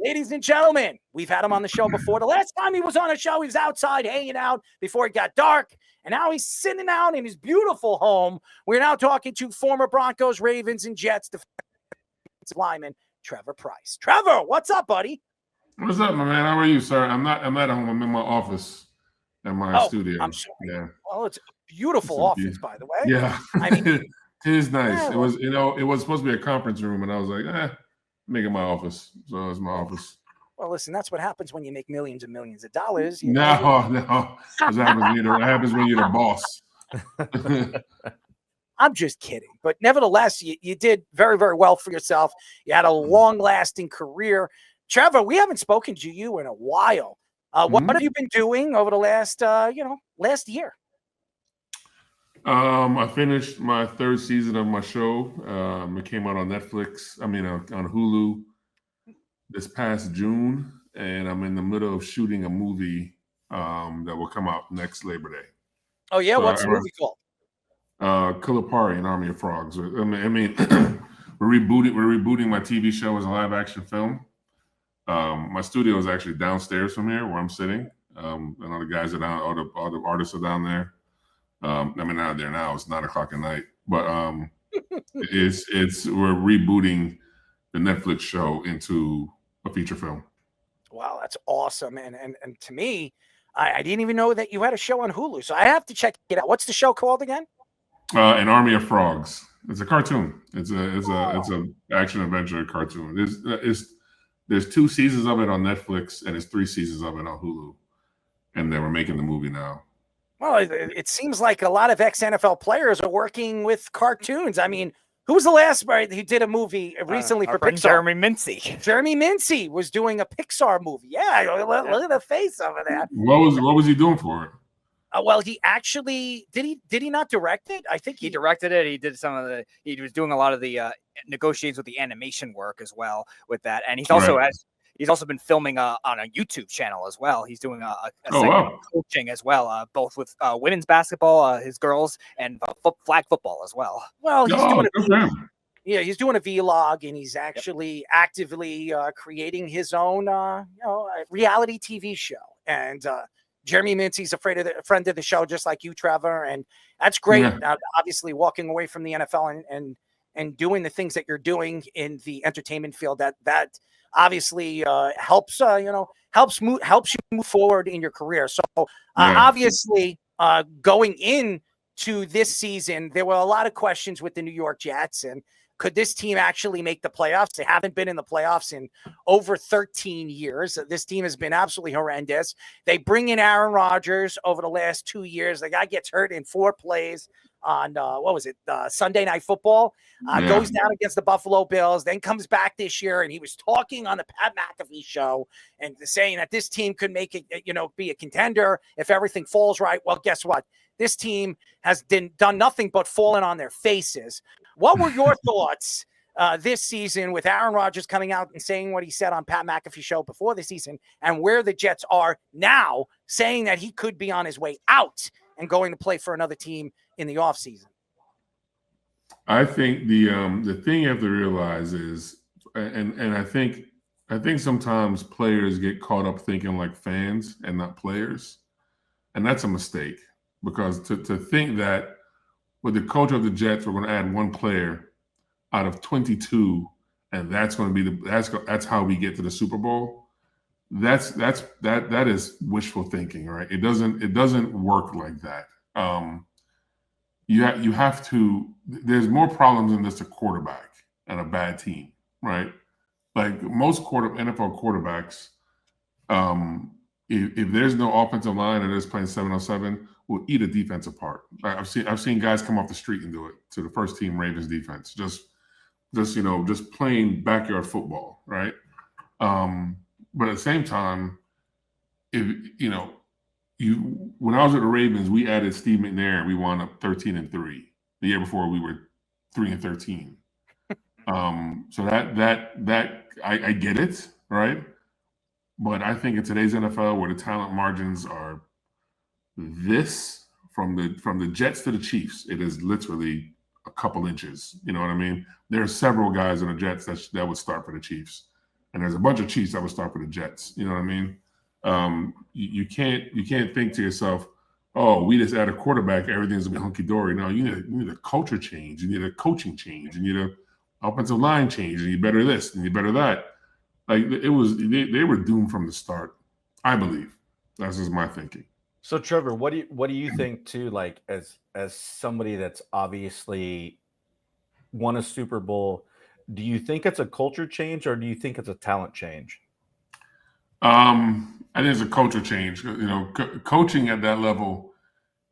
Ladies and gentlemen, we've had him on the show before. The last time he was on a show, he was outside hanging out before it got dark. And now he's sitting out in his beautiful home. We're now talking to former Broncos, Ravens, and Jets defensive lineman, Trevor Pryce. Trevor, what's up, buddy? What's up, my man? How are you, sir? I'm not at home. I'm in my office in my studio. I'm sorry. Yeah. Well, it's a beautiful office, by the way. Yeah. I mean, it is nice. Yeah, it was, it was supposed to be a conference room, and I was like, make it my office. So it's my office. Well, listen, that's what happens when you make millions and millions of dollars. No. That happens when you're the boss. I'm just kidding. But nevertheless, you did very, very well for yourself. You had a long-lasting career. Trevor, we haven't spoken to you in a while. What have you been doing over the last year? I finished my third season of my show. It came out on Netflix. On Hulu this past June, and I'm in the middle of shooting a movie that will come out next Labor Day. Oh yeah, what's the movie called? Kalapari, an Army of Frogs. We're rebooting my TV show as a live action film. My studio is actually downstairs from here where I'm sitting. And all the guys are down, all the artists are down there. They're out there now. It's 9:00 at night, but we're rebooting the Netflix show into a feature film. Wow, that's awesome. And to me, I didn't even know that you had a show on Hulu, so I have to check it out. What's the show called again? An Army of Frogs. It's a cartoon. It's a action adventure cartoon. There's 2 seasons of it on Netflix, and there's 3 seasons of it on Hulu, and then we're making the movie now. Well, it seems like a lot of ex-NFL players are working with cartoons. I mean, who was the last guy who did a movie recently for Pixar? Jeremy Mincy. Jeremy Mincy was doing a Pixar movie. Yeah, look at the face over that. What was he doing for it? Well, he actually did he not direct it? I think he directed it. He did he was doing a lot of the negotiations with the animation work as well with that. And he's also been filming on a YouTube channel as well. He's doing a segment of coaching as well, both with women's basketball, his girls, and flag football as well. Well, he's doing a vlog, and he's actually actively creating his own reality TV show. And Jeremy Mincy's a friend of the show, just like you, Trevor, and that's great. Yeah. Obviously, walking away from the NFL and doing the things that you're doing in the entertainment field, that obviously helps you move forward in your career. So obviously, going into this season, there were a lot of questions with the New York Jets, and could this team actually make the playoffs? They haven't been in the playoffs in over 13 years. This team has been absolutely horrendous. They bring in Aaron Rodgers over the last 2 years. The guy gets hurt in 4 plays on, Sunday Night Football. Goes down against the Buffalo Bills, then comes back this year, and he was talking on the Pat McAfee show and saying that this team could make it, be a contender if everything falls right. Well, guess what? This team has done nothing but fallen on their faces. What were your thoughts this season with Aaron Rodgers coming out and saying what he said on Pat McAfee show before the season, and where the Jets are now, saying that he could be on his way out and going to play for another team in the offseason? I think the thing you have to realize is, and I think sometimes players get caught up thinking like fans and not players, and that's a mistake, because to think that with the coach of the Jets, we're going to add 1 player out of 22, and that's going to be that's how we get to the Super Bowl. That is wishful thinking, right? It doesn't work like that. You have to. There's more problems than just a quarterback and a bad team, right? Like most NFL quarterbacks, if there's no offensive line and they're just playing 7-on-7, will eat a defense apart. I've seen guys come off the street and do it to the first team Ravens defense, just playing backyard football, right? But at the same time, when I was at the Ravens, we added Steve McNair, and we wound up 13-3. The year before, we were 3-13. So that I get it, right? But I think in today's NFL, where the talent margins are this, from the Jets to the Chiefs, it is literally a couple inches. You know what I mean? There are several guys in the Jets that would start for the Chiefs, and there's a bunch of chiefs that would start with the Jets. You know what I mean? You can't think to yourself, oh, we just add a quarterback, everything's gonna be hunky dory. No, you need a culture change, you need a coaching change, you need a offensive line change, and you better this and you better that. Like they were doomed from the start. I believe that's just my thinking. So Trevor, what do you think too? Like as somebody that's obviously won a Super Bowl, do you think it's a culture change or do you think it's a talent change? I think it's a culture change. You know, coaching at that level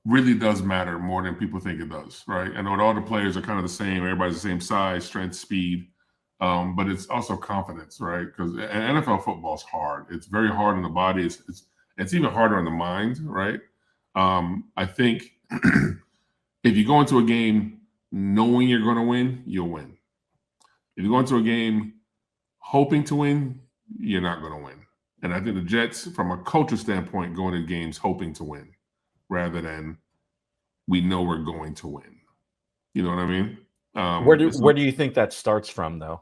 really does matter more than people think it does, right? I know all the players are kind of the same. Everybody's the same size, strength, speed, but it's also confidence, right? Because NFL football is hard. It's very hard on the body. It's even harder on the mind, right? I think if you go into a game knowing you're going to win, you'll win. If you go into a game hoping to win, you're not going to win. And I think the Jets, from a culture standpoint, go into games hoping to win rather than we know we're going to win. You know what I mean? Where do you think that starts from, though?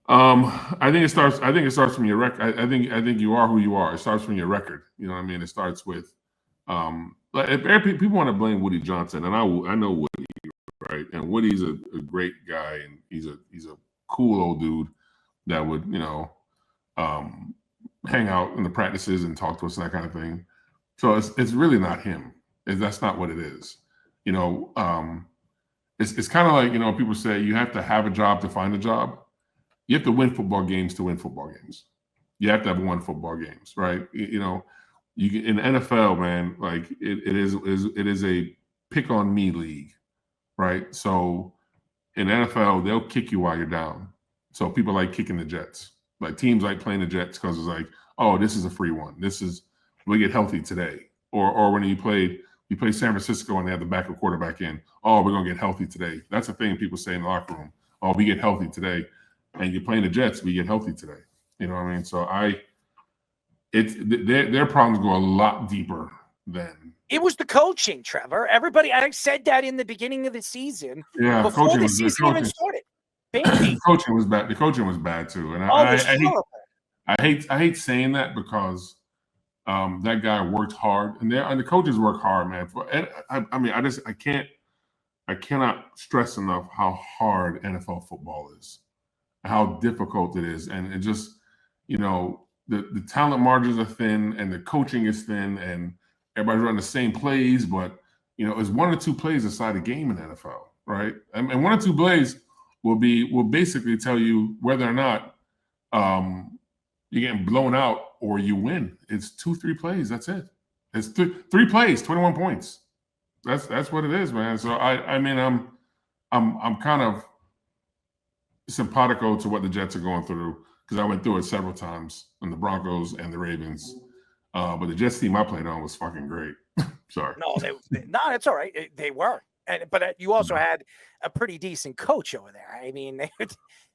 I think it starts from your record. I think you are who you are. It starts from your record. You know what I mean? It starts with like if people want to blame Woody Johnson, and I know Woody, right? And Woody's a great guy, and he's a cool old dude that would hang out in the practices and talk to us and that kind of thing. So it's really not him. That's not what it is. You know, it's kind of like, people say you have to have a job to find a job. You have to win football games to win football games. You have to have won football games, right? You in the NFL, man, like it is a pick on me league, right? So in NFL, they'll kick you while you're down. So people like kicking the Jets. Like teams like playing the Jets because it's like, oh, this is a free one. We get healthy today. Or when you play San Francisco and they have the backup quarterback in, oh, we're gonna get healthy today. That's a thing people say in the locker room. Oh, we get healthy today. And you're playing the Jets, we get healthy today. You know what I mean? So their problems go a lot deeper than it was the coaching, Trevor. Everybody, I said that in the beginning of the season. Yeah, before the season even started. The coaching was bad. The coaching was bad too, and I hate saying that because that guy worked hard, and the coaches work hard, man. I cannot stress enough how hard NFL football is, how difficult it is, and it just the talent margins are thin, and the coaching is thin, and everybody's running the same plays, but it's one or two plays inside a game in the NFL, right? And one or two plays will basically tell you whether or not you're getting blown out or you win. It's 2-3 plays. That's it. It's three plays, 21 points. That's what it is, man. So I'm kind of simpatico to what the Jets are going through because I went through it several times in the Broncos and the Ravens. But the Jets team I played on was fucking great. Sorry. No, it's all right. They were. But you also had a pretty decent coach over there. I mean,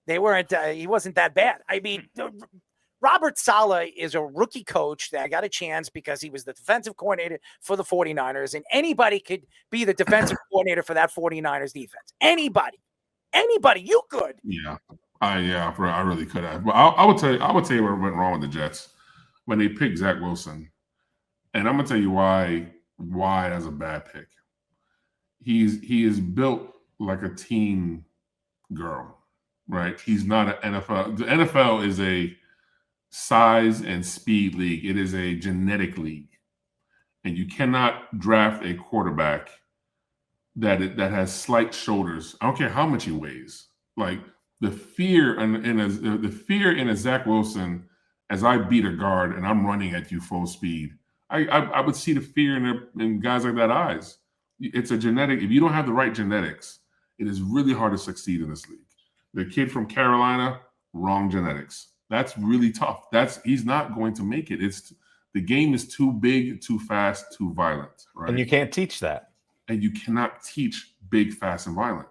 they weren't. He wasn't that bad. I mean, Robert Saleh is a rookie coach that got a chance because he was the defensive coordinator for the 49ers, and anybody could be the defensive coordinator for that 49ers defense. Anybody, you could. Yeah, I really could have. But I would tell you what went wrong with the Jets when they picked Zach Wilson, and I'm gonna tell you why that's a bad pick. He is built like a team girl, right? He's not an NFL. The NFL is a size and speed league. It is a genetic league, and you cannot draft a quarterback that has slight shoulders. I don't care how much he weighs. Like the fear in a Zach Wilson as I beat a guard and I'm running at you full speed. I would see the fear in guys like that eyes. It's a genetic. If you don't have the right genetics, it is really hard to succeed in this league. The kid from Carolina, wrong genetics. That's really tough. He's not going to make it. The game is too big, too fast, too violent. Right? And you can't teach that. And you cannot teach big, fast, and violent.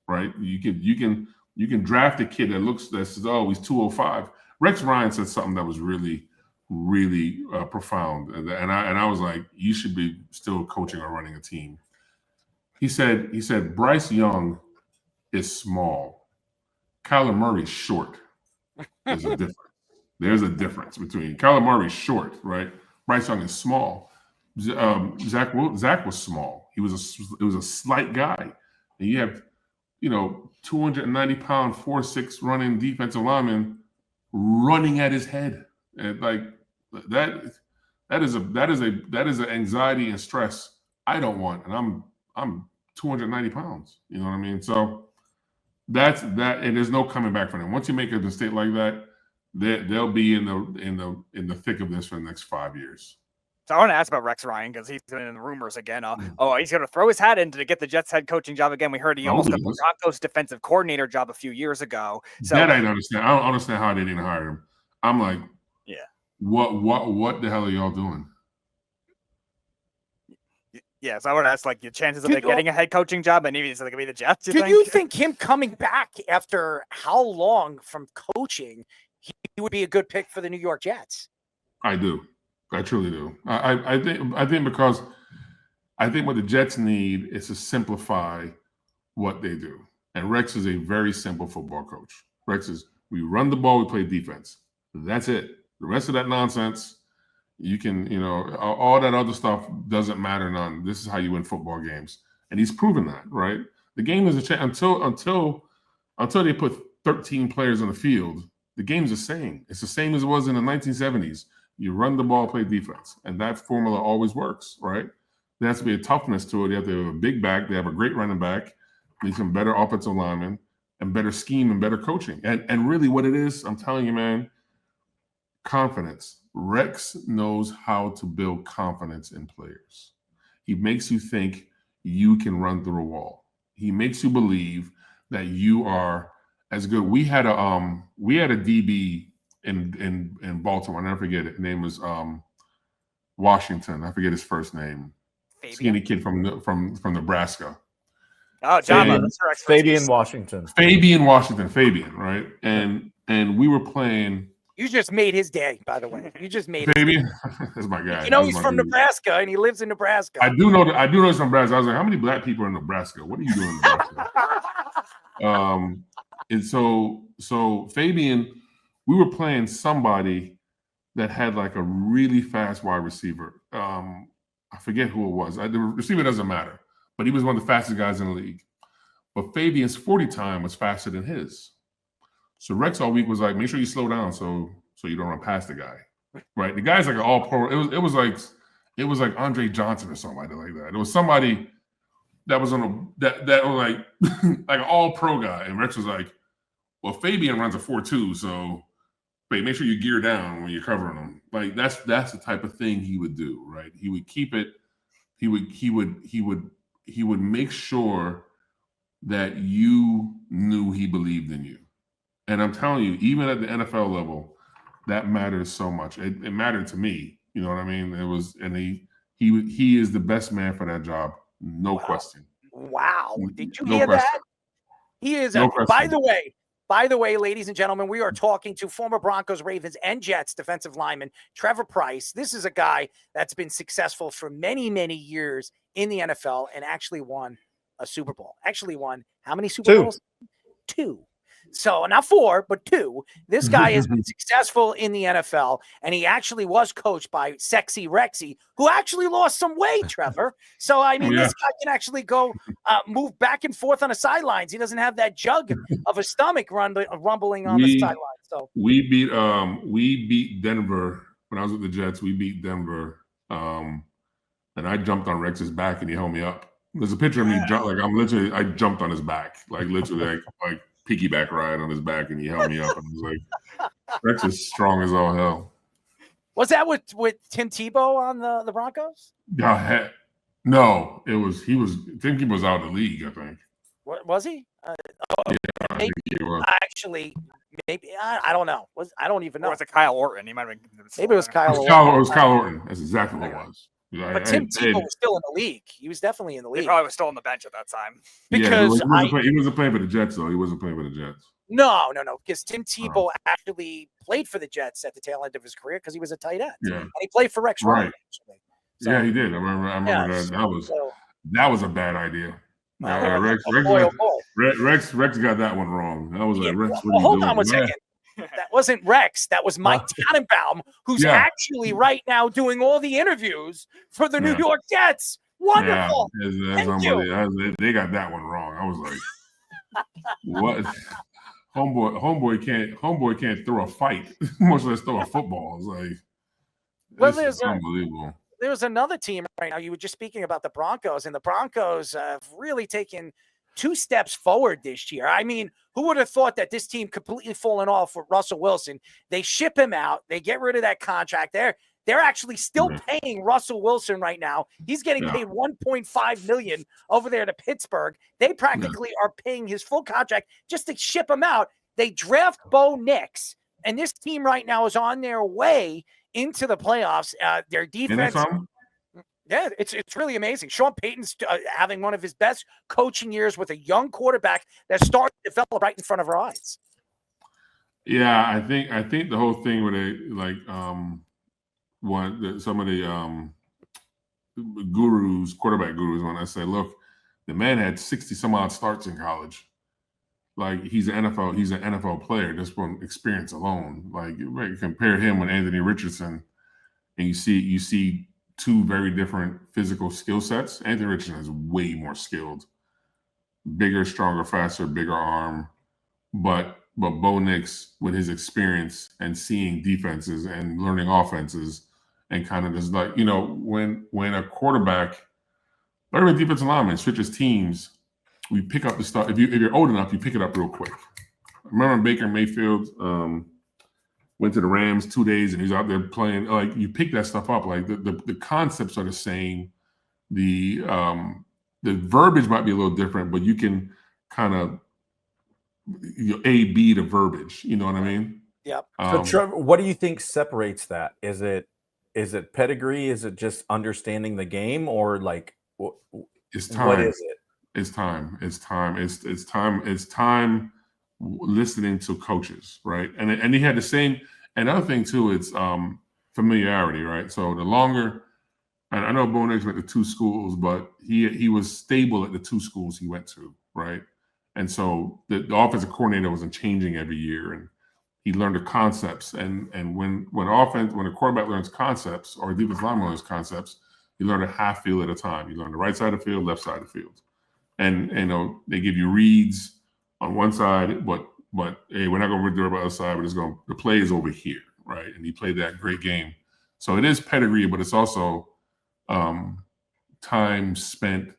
Right? You can draft a kid that says, oh, he's 205. Rex Ryan said something that was really, really profound, and I was like, you should be still coaching or running a team. He said Bryce Young is small. Kyler Murray's short. There's a difference. There's a difference between Kyler Murray's short, right? Bryce Young is small. Zach was small. He was a slight guy, and you have 290-pound 4'6" running defensive lineman running at his head, and like that is an anxiety and stress I don't want, and I'm 290 pounds. You know what I mean? So that's that, and there's no coming back from them. Once you make a mistake like that, they'll be in the thick of this for the next 5 years. So I want to ask about Rex Ryan because he's been in the rumors again. He's going to throw his hat in to get the Jets head coaching job again. We heard he almost got the Broncos defensive coordinator job a few years ago. So that I don't understand. I don't understand how they didn't hire him. I'm like, yeah, what the hell are y'all doing? Yeah, so I would ask, like, your chances of getting a head coaching job, and maybe it's going to be the Jets. Do you think him coming back after how long from coaching, he would be a good pick for the New York Jets? I do. I truly do. I think because I think what the Jets need is to simplify what they do. And Rex is a very simple football coach. Rex is, we run the ball, we play defense. That's it. The rest of that nonsense, you can, all that other stuff doesn't matter none. This is how you win football games. And he's proven that, right? The game is until they put 13 players on the field, the game's the same. It's the same as it was in the 1970s. You run the ball, play defense. And that formula always works, right? There has to be a toughness to it. They have to have a big back. They have a great running back. Need some better offensive linemen and better scheme and better coaching. And really what it is, I'm telling you, man, confidence. Rex knows how to build confidence in players. He makes you think you can run through a wall. He makes you believe that you are as good. We had a DB in Baltimore. I never forget it. His name was Washington. I forget his first name. Skinny kid from Nebraska. Oh, Java. Fabian Washington. Fabian, right? And we were playing. You just made his day, by the way. You just made Fabian. That's my guy. He's from Nebraska and he lives in Nebraska. I do know he's from Nebraska. I was like, how many black people are in Nebraska? What are you doing in Nebraska? And so Fabian, we were playing somebody that had like a really fast wide receiver. I forget who it was. The receiver doesn't matter, but he was one of the fastest guys in the league. But Fabian's 40 time was faster than his. So Rex all week was like, make sure you slow down so you don't run past the guy, right? The guy's like an all pro. It was like Andre Johnson or somebody like that. It was somebody that was that was like like an all pro guy, and Rex was like, well, Fabian runs a 4.2, so make sure you gear down when you're covering him. Like that's the type of thing he would do, right? He would keep it. He would make sure that you knew he believed in you. And I'm telling you, even at the NFL level, that matters so much. It mattered to me. You know what I mean? It was, and he is the best man for that job, no question. Wow! Did you hear that? He is. By the way, ladies and gentlemen, we are talking to former Broncos, Ravens, and Jets defensive lineman Trevor Pryce. This is a guy that's been successful for many, many years in the NFL and actually won a Super Bowl. Actually won how many Super Bowls? 2. So not 4, but 2. This guy has been successful in the NFL, and he actually was coached by Sexy Rexy, who actually lost some weight, Trevor. So, I mean, this guy can actually go move back and forth on the sidelines. He doesn't have that jug of a stomach rumbling on the sidelines. So we beat Denver when I was with the Jets. We beat Denver, and I jumped on Rex's back, and he held me up. There's a picture of me I jumped on his back, like literally like piggyback ride on his back, and he held me up, and I was like, Rex is strong as all hell. Was that with Tim Tebow on the Broncos? No, Tim Tebow was out of the league, I think. What was he? Maybe he was. Actually, maybe I don't know. I don't even know. Or was it Kyle Orton? He might have been. Maybe it was Kyle Orton. It was Kyle Orton. That's exactly what it was. But Tim Tebow was still in the league. He was definitely in the league. He probably was still on the bench at that time. Because he wasn't playing for the Jets, though. He wasn't playing for the Jets. No. Because Tim Tebow actually played for the Jets at the tail end of his career because he was a tight end. Yeah. And he played for Rex Ryan, actually. So, yeah, he did. I remember that. That was a bad idea. Rex got that one wrong. That was like Rex. Hold on one second. That wasn't Rex. That was Mike Tannenbaum, who's actually right now doing all the interviews for the New York Jets. Wonderful. They got that one wrong. I was like, what? Homeboy can't throw a fight, much less throw a football. It's like, this is unbelievable. There's another team right now. You were just speaking about the Broncos, and the Broncos have really taken 2 steps forward this year. I mean, who would have thought that this team completely fallen off with Russell Wilson? They ship him out. They get rid of that contract. They're actually still paying Russell Wilson right now. He's getting paid $1.5 million over there to Pittsburgh. They practically are paying his full contract just to ship him out. They draft Bo Nix, and this team right now is on their way into the playoffs. Their defense. Yeah, it's really amazing. Sean Payton's having one of his best coaching years with a young quarterback that started to develop right in front of our eyes. Yeah, I think the whole thing with some of the quarterback gurus, when I say, look, the man had 60 some odd starts in college. Like he's an NFL player just from experience alone. Like you compare him with Anthony Richardson, and you see 2 very different physical skill sets. Anthony Richardson is way more skilled, bigger, stronger, faster, bigger arm. But Bo Nix, with his experience and seeing defenses and learning offenses, and kind of just like, when a quarterback or a defensive lineman switches teams, we pick up the stuff. If you're old enough, you pick it up real quick. I remember Baker Mayfield went to the Rams 2 days and he's out there playing. Like you pick that stuff up. Like the concepts are the same. The verbiage might be a little different, but you can kind of A/B the verbiage. You know what I mean? Yep. So Trevor, what do you think separates that? Is it pedigree? Is it just understanding the game, or like it's time? What is it? It's time. It's time. It's time listening to coaches, right? And he had the same. Another thing too, it's familiarity, right? So the longer, and I know Bo Nix went to 2 schools, but he was stable at the 2 schools he went to, right? And so the offensive coordinator wasn't changing every year, and he learned the concepts. And when a quarterback learns concepts or a defensive lineman learns concepts, you learn a half field at a time. You learn the right side of the field, left side of the field. And they give you reads on one side, but hey, we're not going to do it by the other side. The play is over here, right? And he played that great game. So it is pedigree, but it's also time spent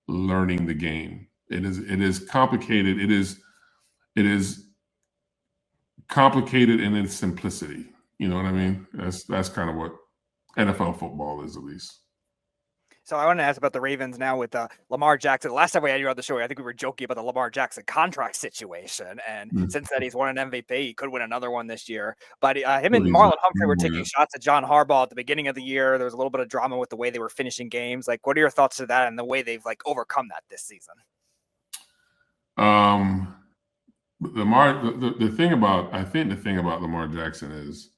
learning the game. It is complicated. It is complicated in its simplicity. You know what I mean? That's kind of what NFL football is, at least. So I want to ask about the Ravens now with Lamar Jackson. Last time we had you on the show, I think we were joking about the Lamar Jackson contract situation. And since then, he's won an MVP. He could win another one this year. But him and Marlon Humphrey were taking shots at John Harbaugh at the beginning of the year. There was a little bit of drama with the way they were finishing games. Like, what are your thoughts to that and the way they've overcome that this season? The thing about Lamar Jackson is,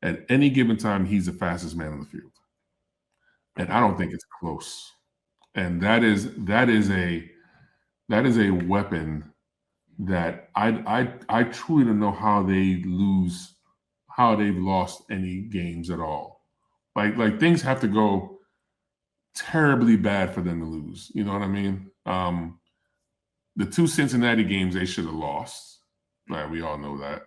at any given time, he's the fastest man on the field. And I don't think it's close. And that is a weapon that I truly don't know how they've lost any games at all. Like things have to go terribly bad for them to lose. You know what I mean? The 2 Cincinnati games they should have lost. Like, we all know that.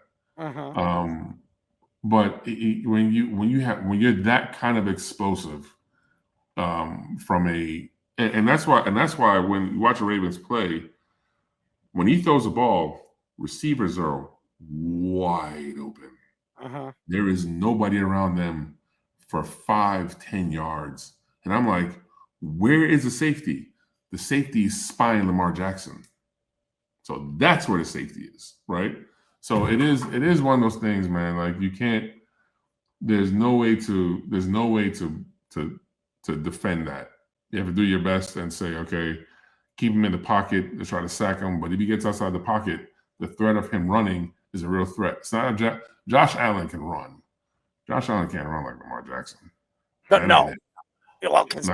But when you're that kind of explosive, and that's why when you watch the Ravens play, when he throws the ball, receivers are wide open. There is nobody around them for 5-10 yards, and I'm like, where is the safety? The safety is spying Lamar Jackson. So that's where the safety is, right? So it is one of those things, man. Like, you can't. There's no way to defend that. You have to do your best and say, okay, keep him in the pocket and try to sack him. But if he gets outside the pocket, the threat of him running is a real threat. It's not Josh Allen can run. Josh Allen can't run like Lamar Jackson. But no. Well, because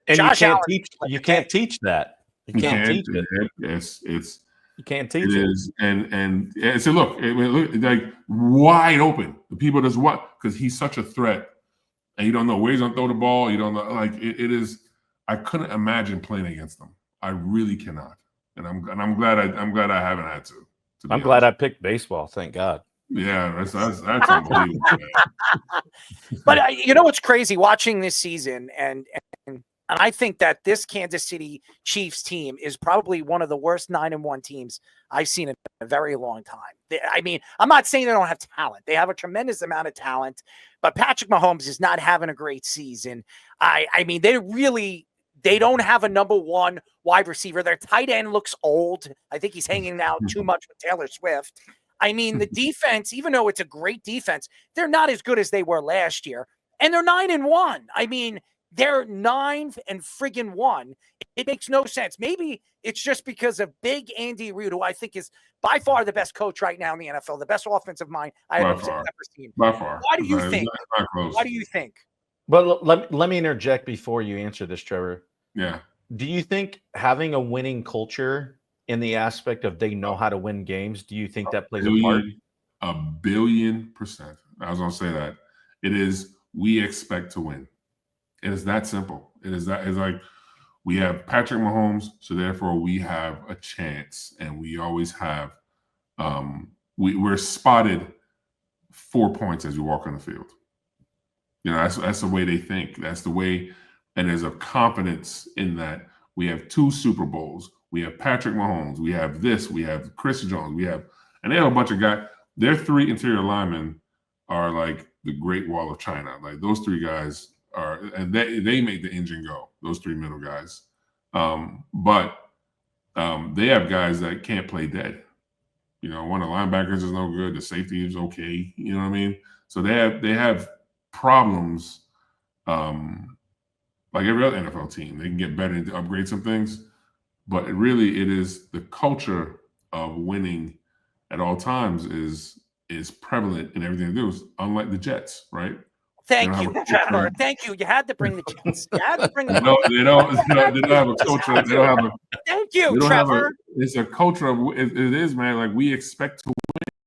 Josh Allen, you can't teach that. You can't teach it. It's You can't teach it. It is, and so look, like wide open. The people just what because he's such a threat, and you don't know where he's gonna throw the ball. You don't know like it is. I couldn't imagine playing against them. I really cannot, and I'm glad I haven't had to. I'm glad I picked baseball. Thank God. Yeah, that's unbelievable. But you know what's crazy watching this season, and I think that this Kansas City Chiefs team is probably one of the worst 9-1 teams I've seen in a very long time. I mean, I'm not saying they don't have talent. They have a tremendous amount of talent, but Patrick Mahomes is not having a great season. I mean, they don't have a number one wide receiver. Their tight end looks old. I think he's hanging out too much with Taylor Swift. I mean, the defense, even though it's a great defense, they're not as good as they were last year. And they're 9-1. I mean, they're 9-1. It makes no sense. Maybe it's just because of big Andy Reid, who I think is by far the best coach right now in the NFL, the best offensive mind I have ever seen. By far. Why do you think? Why do you think? Well, let me interject before you answer this, Trevor. Yeah. Do you think having a winning culture in the aspect of they know how to win games, do you think that plays a part? 1,000,000,000%. I was going to say that. It is, we expect to win. It is that simple. It's like we have Patrick Mahomes, so therefore we have a chance, and we always have we're spotted 4 points as we walk on the field. You know, that's the way they think. That's the way, and there's a confidence in that. We have 2 Super Bowls. We have Patrick Mahomes. We have this. We have Chris Jones. And they have a bunch of guys. Their 3 interior linemen are like the Great Wall of China. Like those 3 guys are, and they make the engine go. Those 3 middle guys. But they have guys that can't play dead. You know, one of the linebackers is no good. The safety is okay. You know what I mean? So they have problems. Like every other NFL team, they can get better and upgrade some things. But it is the culture of winning at all times is prevalent in everything they do. Unlike the Jets, right? Thank you, Trevor. Thank you. You had to bring the Jets. You had to bring the They don't have a culture. They don't have a. Thank you, Trevor. It's a culture of it is, man. Like we expect to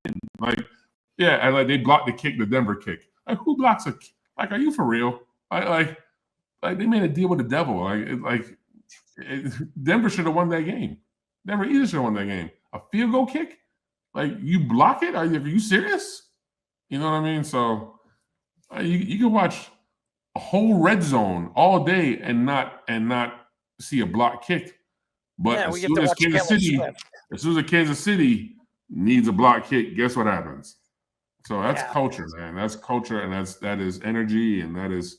win. Like yeah, and like they blocked the kick, the Denver kick. Like who blocks a? Like are you for real? Like they made a deal with the devil. Denver should have won that game. Denver either should have won that game. A field goal kick? Like you block it? Are you serious? You know what I mean? So you can watch a whole red zone all day and not see a block kick. But as soon as Kansas City needs a block kick, guess what happens? So that's culture, man. That's culture, and that is energy, and that is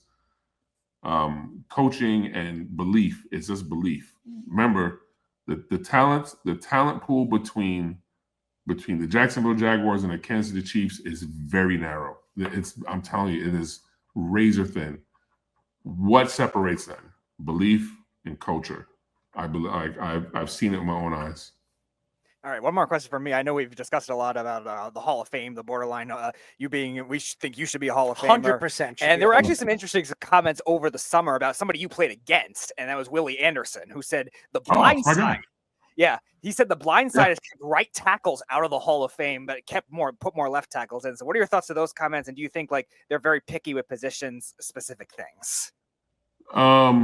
coaching and belief. It's just belief. Remember, the talent pool between the Jacksonville Jaguars and the Kansas City Chiefs is very narrow. I'm telling you, it is razor thin. What separates them? Belief and culture. I've seen it with my own eyes. All right, one more question for me. I know we've discussed a lot about the Hall of Fame, the borderline. We think you should be a Hall of Famer. 100%. And there were actually some interesting comments over the summer about somebody you played against, and that was Willie Anderson, who said the blind side. Yeah, he said the blind side has kept right tackles out of the Hall of Fame, but it put more left tackles in. So, what are your thoughts to those comments? And do you think like they're very picky with positions, specific things? I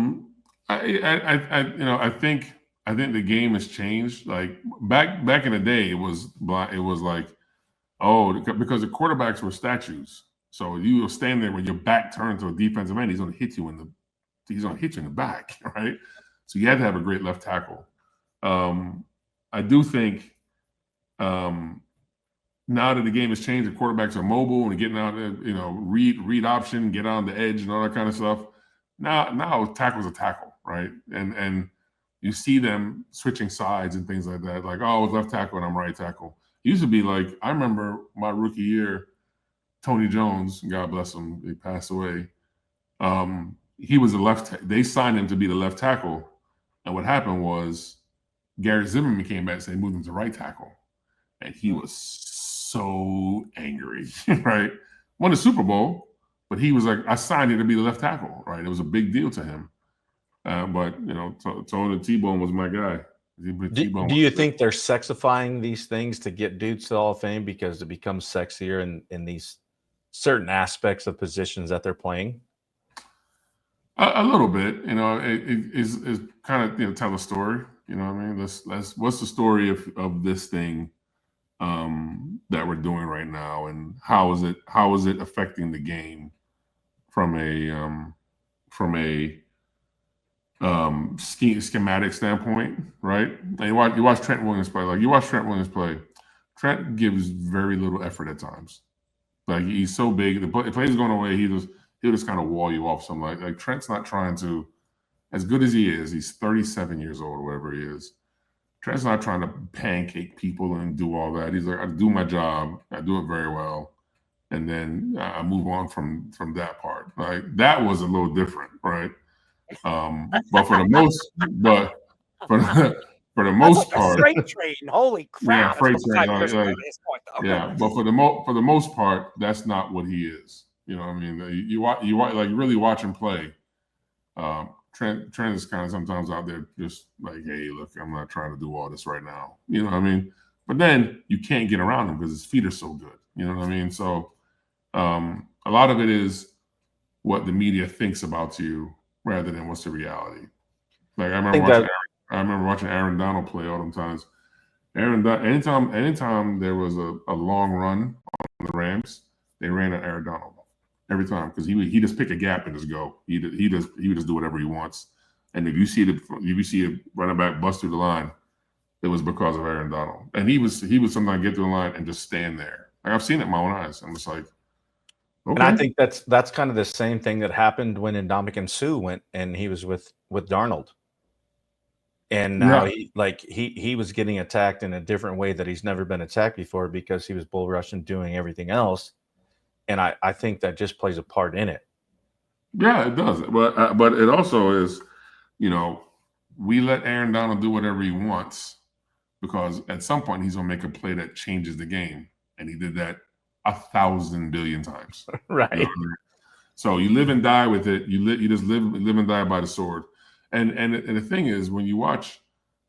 think the game has changed. Like back in the day, it was like because the quarterbacks were statues. So you will stand there with your back turned to a defensive end. He's going to hit you in the back, right? So you had to have a great left tackle. I do think now that the game has changed, the quarterbacks are mobile and getting out, read option, get on the edge and all that kind of stuff. Now tackle's a tackle, right? And you see them switching sides and things like that. Like, oh, I was left tackle and I'm right tackle. It used to be like, I remember my rookie year, Tony Jones, God bless him, he passed away. He was they signed him to be the left tackle. And what happened was Gary Zimmerman came back and said, moved him to right tackle. And he was so angry, right? Won the Super Bowl, but he was like, I signed him to be the left tackle, right? It was a big deal to him. But Tony T-Bone was my guy. Do you think they're sexifying these things to get dudes to the Hall of Fame because it becomes sexier in these certain aspects of positions that they're playing? A little bit, it is kind of tell a story. You know what I mean? Let's what's the story of this thing that we're doing right now, and how is it affecting the game from a schematic standpoint, right? And you watch Trent Williams play. Like, you watch Trent Williams play, Trent gives very little effort at times. Like, he's so big, the play's going away, he'll just kind of wall you off. Something like Trent's not trying to, as good as he is, he's 37 years old or whatever he is. Trent's not trying to pancake people and do all that. He's like, I do my job, I do it very well, and then I move on from that part. Like, that was a little different, right? But for the most part, freight train. Holy crap! Yeah, freight train. Yeah, but for the most part, that's not what he is. You know what I mean? You watch, like, you really watch him play. Trent is kind of sometimes out there just like, hey, look, I'm not trying to do all this right now. You know what I mean? But then you can't get around him because his feet are so good. You know what I mean? So a lot of it is what the media thinks about you rather than what's the reality. Like, I remember watching Aaron Donald play all them times. Anytime there was a long run on the Rams, they ran at Aaron Donald every time, because he just pick a gap and just go. He would just do whatever he wants. And if you see a running back bust through the line, it was because of Aaron Donald. And he would sometimes get through the line and just stand there. Like, I've seen it in my own eyes. I'm just like, okay. And I think that's kind of the same thing that happened when Ndamukong Suh went and he was with Darnold. And now he was getting attacked in a different way that he's never been attacked before, because he was bull rushing, doing everything else. And I think that just plays a part in it. Yeah, it does. But it also is, we let Aaron Donald do whatever he wants, because at some point he's going to make a play that changes the game. And he did that 1,000 billion times. Right. You know what I mean? So you live and die with it. You just live and die by the sword. And the thing is, when you watch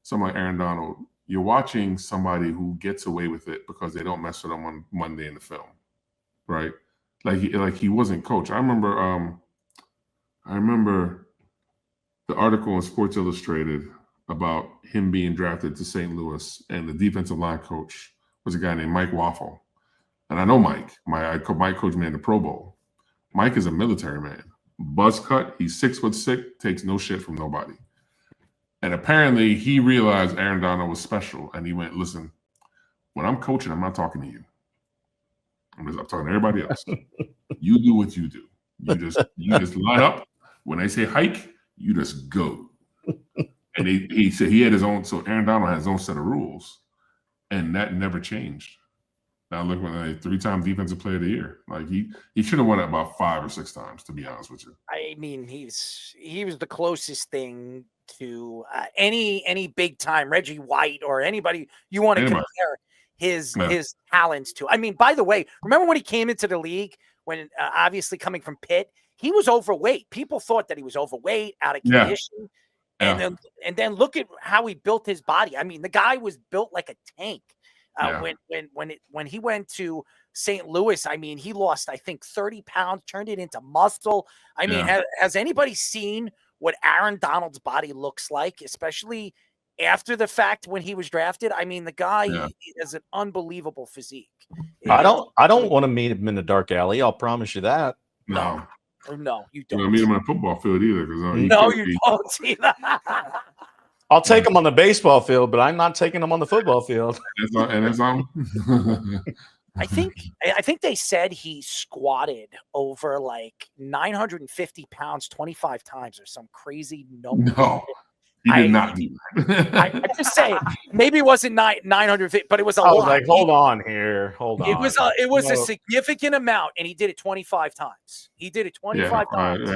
someone like Aaron Donald, you're watching somebody who gets away with it because they don't mess with him on Monday in the film, right? Like he wasn't coached. I remember the article in Sports Illustrated about him being drafted to St. Louis, and the defensive line coach was a guy named Mike Waffle. And I know Mike. Mike coached me in the Pro Bowl. Mike is a military man. Buzz cut. He's 6'6", takes no shit from nobody. And apparently he realized Aaron Donald was special, and he went, listen, when I'm coaching, I'm not talking to you. I'm talking to everybody else. You do what you do. You just line up. When they say hike, you just go. And he said he had his own. So Aaron Donald had his own set of rules, and that never changed. Now look, when a 3-time defensive player of the year, like he should have won it about 5 or 6 times, to be honest with you. I mean, he was the closest thing to any big time Reggie White or anybody you want to compare his talents to. I mean, by the way, remember when he came into the league, when obviously coming from Pitt, he was overweight. People thought that he was overweight, out of condition. Yeah. And then look at how he built his body. I mean, the guy was built like a tank. When he went to St. Louis, I mean, he lost, I think, 30 pounds, turned it into muscle. I mean, has anybody seen what Aaron Donald's body looks like, especially after the fact when he was drafted? I mean, the guy has an unbelievable physique. I don't want to meet him in the dark alley. I'll promise you that. No, you don't. You don't meet him on a football field either. You don't see that. I'll take him on the baseball field, but I'm not taking him on the football field. I think they said he squatted over like 950 pounds 25 times or some crazy number. No, he did not do that. I'm just saying, maybe it wasn't 950, but it was a lot. I was like, hold on. It was a significant amount, and he did it 25 times. He did it 25 times.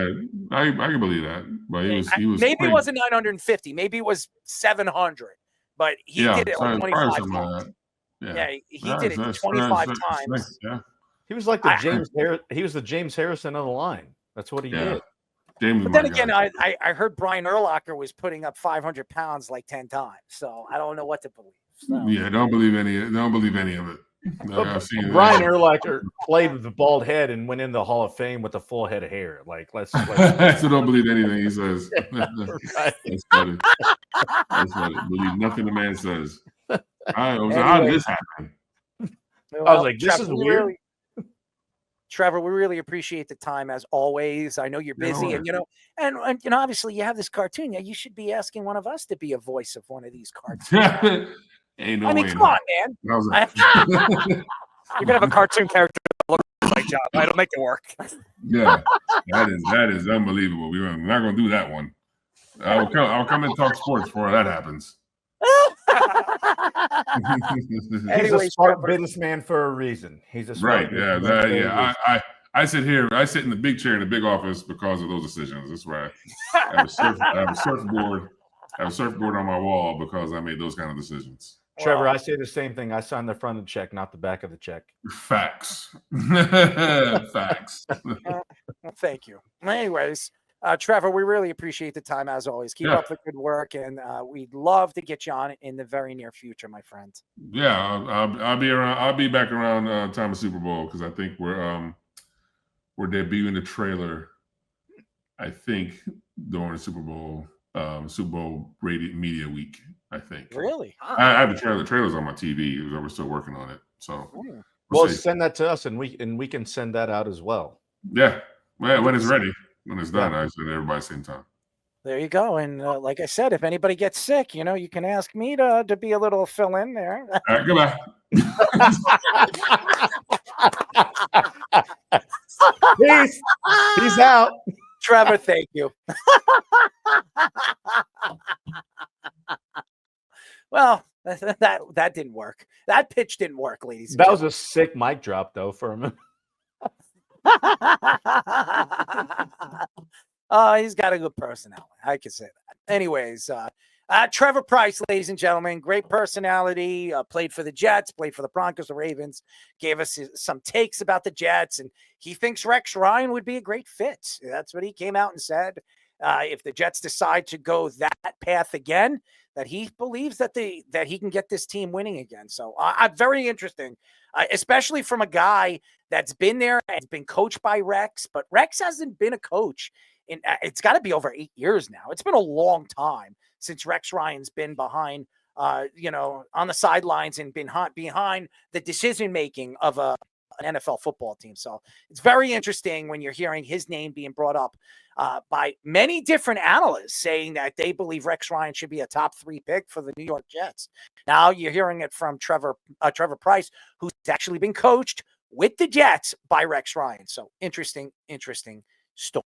I can believe that, but he was maybe it wasn't 950, maybe it was 700, but he did it like 25 times. He did it 25 times. Yeah. He was like the James Harrison of the line. That's what he did. James. But then again, I heard Brian Urlacher was putting up 500 pounds like 10 times, so I don't know what to believe. So. Yeah, don't believe any of it. I've seen Brian Urlacher played with a bald head and went in the Hall of Fame with a full head of hair. Like, let's so don't believe anything he says. Right. That's funny. That's funny. Believe nothing the man says. How did this happen? Well, I was like, this is weird. Trevor, we really appreciate the time as always. I know you're busy, and obviously you have this cartoon. Yeah, you should be asking one of us to be a voice of one of these cartoons. Ain't no I mean, way come on, man. You can have a cartoon character that looks like John. It'll make it work. Yeah, that is unbelievable. We're not going to do that one. I'll come and talk sports before that happens. He's a smart businessman for a reason. He's a smart right. I sit in the big chair in the big office because of those decisions. That's why I have a surfboard. I have a surfboard on my wall because I made those kind of decisions. Trevor, I say the same thing. I signed the front of the check, not the back of the check. Facts. Facts. Well, thank you. Anyways, Trevor, we really appreciate the time as always. Keep up the good work, and we'd love to get you on in the very near future, my friend. Yeah, I'll be around. I'll be back around time of Super Bowl because I think we're debuting the trailer. I think during the Super Bowl radio media week. I think. Really? I have the trailer. The trailer's on my TV. We're still working on it. So, well, send that to us, and we can send that out as well. Yeah, when it's ready, when it's done, I send everybody at the same time. There you go. And like I said, if anybody gets sick, you can ask me to be a little fill in there. All right, goodbye. Peace out. Trevor, thank you. Well, that didn't work. That pitch didn't work, ladies. That was a sick mic drop, though, for him. He's got a good personality. I can say that. Anyways, Trevor Pryce, ladies and gentlemen, great personality. Played for the Jets, played for the Broncos, the Ravens. Gave us some takes about the Jets, and he thinks Rex Ryan would be a great fit. That's what he came out and said. If the Jets decide to go that path again, that he believes that he can get this team winning again. So very interesting, especially from a guy that's been there and been coached by Rex, but Rex hasn't been a coach in it's got to be over 8 years now. It's been a long time since Rex Ryan's been behind, on the sidelines and been behind the decision making of an NFL football team. So it's very interesting when you're hearing his name being brought up by many different analysts saying that they believe Rex Ryan should be a top 3 pick for the New York Jets. Now you're hearing it from Trevor Pryce, who's actually been coached with the Jets by Rex Ryan. So interesting story.